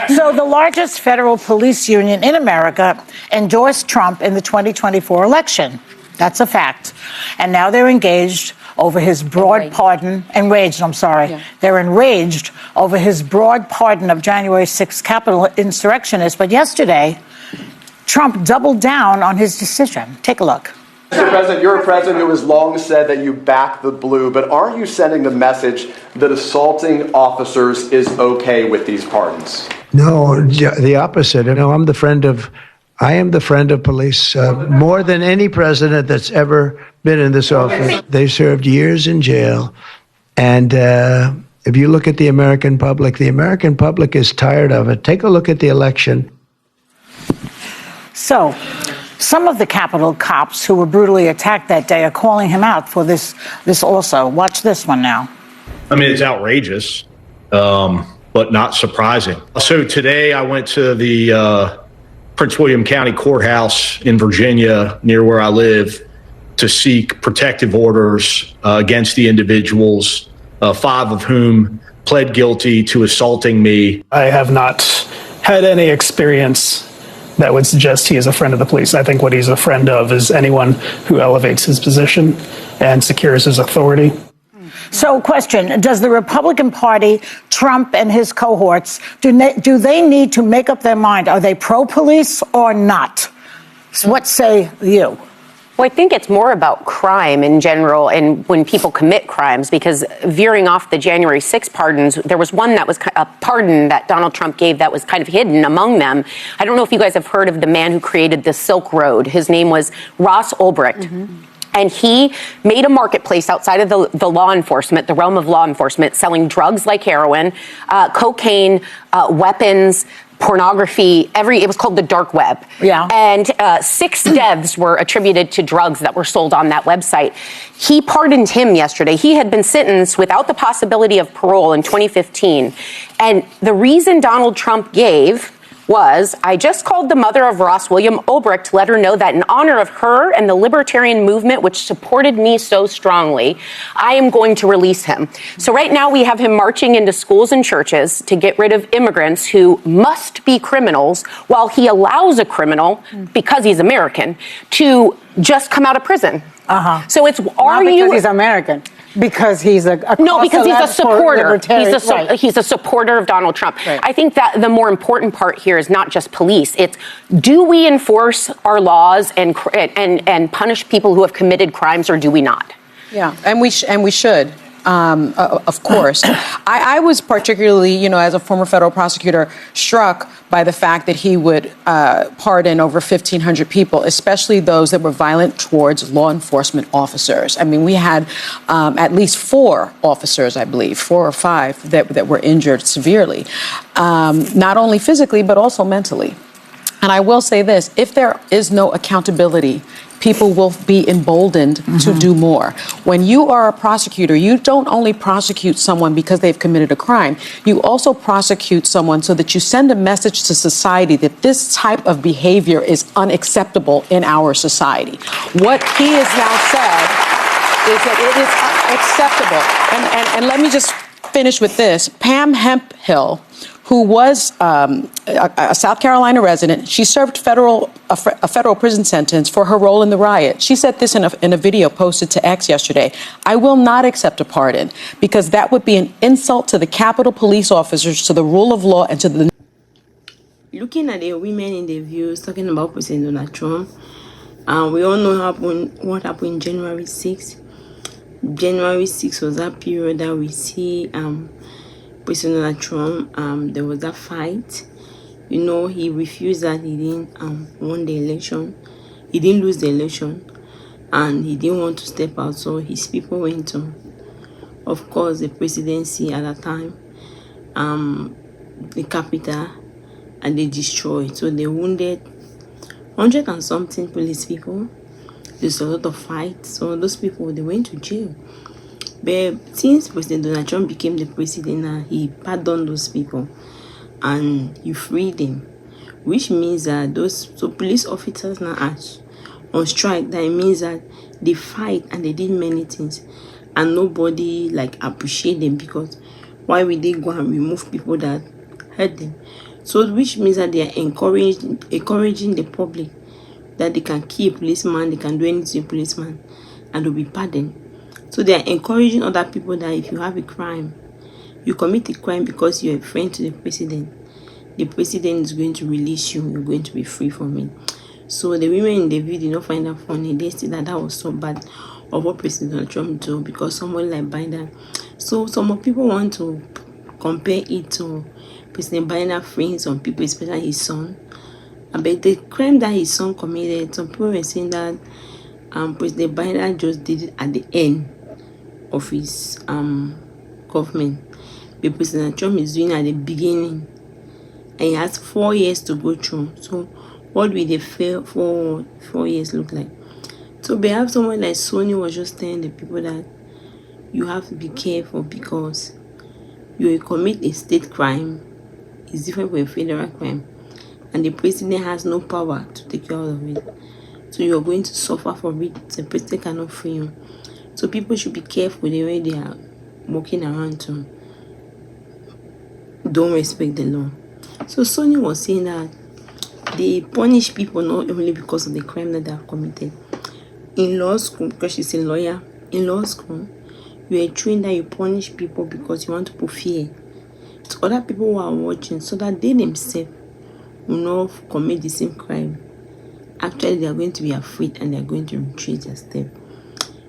So the largest federal police union in America endorsed Trump in the 2024 election. That's a fact. And now they're engaged over his broad pardon. Enraged, I'm sorry. Yeah. They're enraged over his broad pardon of January 6th Capitol insurrectionists. But yesterday, Trump doubled down on his decision. Take a look. Mr. President, you're a president who has long said that you back the blue, but aren't you sending the message that assaulting officers is okay with these pardons? No, the opposite. I am the friend of police more than any president that's ever been in this office. They served years in jail. And if you look at the American public is tired of it. Take a look at the election. So, some of the Capitol cops who were brutally attacked that day are calling him out for this also. Watch this one now. I mean, it's outrageous, but not surprising. So today I went to the Prince William County Courthouse in Virginia, near where I live, to seek protective orders against the individuals, 5 of whom pled guilty to assaulting me. I have not had any experience that would suggest he is a friend of the police. I think what he's a friend of is anyone who elevates his position and secures his authority. So, question, does the Republican Party, Trump and his cohorts, do they need to make up their mind? Are they pro-police or not? So what say you? Well, I think it's more about crime in general and when people commit crimes, because veering off the January 6 pardons, there was one that was a pardon that Donald Trump gave that was kind of hidden among them. I don't know if you guys have heard of the man who created the Silk Road. His name was Ross Ulbricht. Mm-hmm. And he made a marketplace outside of the law enforcement, the realm of law enforcement, selling drugs like heroin, cocaine, weapons, pornography, it was called the dark web. Yeah. And 6 deaths were attributed to drugs that were sold on that website. He pardoned him yesterday. He had been sentenced without the possibility of parole in 2015. And the reason Donald Trump gave was, I just called the mother of Ross William Ulbricht to let her know that in honor of her and the libertarian movement, which supported me so strongly, I am going to release him. So right now we have him marching into schools and churches to get rid of immigrants who must be criminals, while he allows a criminal, because he's American, to just come out of prison. So it's, Not because he's American. Because he's no, because he's a supporter. He's a supporter of Donald Trump. Right. I think that the more important part here is not just police. It's, do we enforce our laws and punish people who have committed crimes, or do we not? Yeah, and we should. Of course. I was particularly, as a former federal prosecutor, struck by the fact that he would pardon over 1,500 people, especially those that were violent towards law enforcement officers. I mean, we had at least 4 officers, I believe, 4 or 5 that were injured severely, not only physically, but also mentally. And I will say this, if there is no accountability, people will be emboldened to do more. When you are a prosecutor, you don't only prosecute someone because they've committed a crime. You also prosecute someone so that you send a message to society that this type of behavior is unacceptable in our society. What he has now said is that it is unacceptable. And let me just finish with this. Pam Hemphill, who was a South Carolina resident, she served a federal prison sentence for her role in the riot. She said this in a video posted to X yesterday. I will not accept a pardon because that would be an insult to the Capitol police officers, to the rule of law, and to the... Looking at the women in the views talking about President Donald Trump, we all know what happened January 6th. January 6th was that period that we see President Donald Trump, there was that fight. He refused that he didn't won the election. He didn't lose the election. And he didn't want to step out. So his people went to, of course, the presidency at that time, the Capitol, and they destroyed. So they wounded 100 and something police people. There's a lot of fights. So those people, they went to jail. But since President Donald Trump became the president, he pardoned those people and he freed them, which means that so police officers now are on strike. That means that they fight and they did many things and nobody appreciate them, because why would they go and remove people that hurt them? So which means that they are encouraging the public that they can kill a policeman, they can do anything to a policeman, and they'll be pardoned. So they are encouraging other people that if you have a crime, you commit a crime because you're a friend to the president is going to release you, you're going to be free from it. So the women in the video did not find that funny. They said that that was so bad of what President Trump did because someone like Biden. So some people want to compare it to President Biden freeing some people, especially his son. But the crime that his son committed, some people were saying that President Biden just did it at the end of his government. But President Trump is doing it at the beginning. And he has 4 years to go through. So what will the 4 years look like? So perhaps someone like Sony was just telling the people that you have to be careful because you commit a state crime. It's different from a federal crime. And the president has no power to take you out of it. So you're going to suffer for it. The president cannot free you. So people should be careful the way they are walking around to don't respect the law. So Sony was saying that they punish people not only because of the crime that they have committed. In law school, because she's a lawyer, in law school, you are trained that you punish people because you want to put fear to other people who are watching so that they themselves will not commit the same crime. Actually, they are going to be afraid and they are going to retreat their step.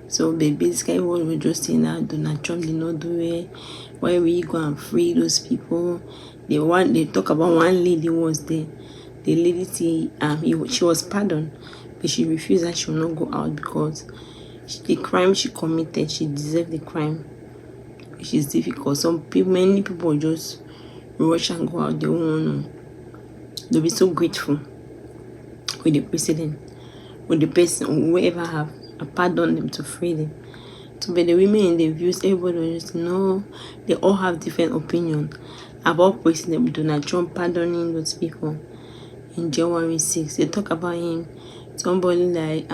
So basically what we're just saying that Donald Trump did not do it. Why will you go and free those people? They talk about one lady who was there. The lady say she was pardoned, but she refused that she will not go out because the crime she committed, she deserved the crime, which is difficult. Many people just rush and go out. They won't know. They'll be so grateful with the president, with the person, whoever have pardoned them to free them. So, but the women in the views, everybody will just know they all have different opinions about President Donald Trump pardoning those people in January 6th. They talk about him. Somebody like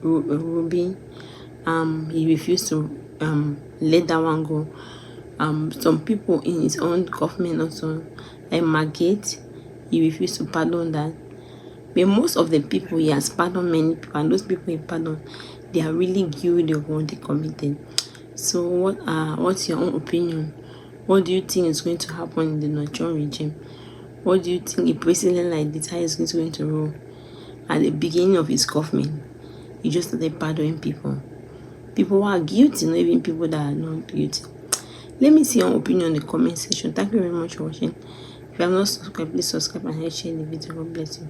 Ruby, he refused to let that one go. Some people in his own government also, like Margaret, he refused to pardon that. But most of the people he has pardoned many people, and those people he pardoned, they are really guilty of what they committed. So what's your own opinion? What do you think is going to happen in the Donald Trump regime? What do you think a president like this, how is going to rule? At the beginning of his government, he just started pardoning people. People who are guilty, not even people that are not guilty. Let me see your opinion in the comment section. Thank you very much for watching. If you have not subscribed, please subscribe and share the video. God bless you.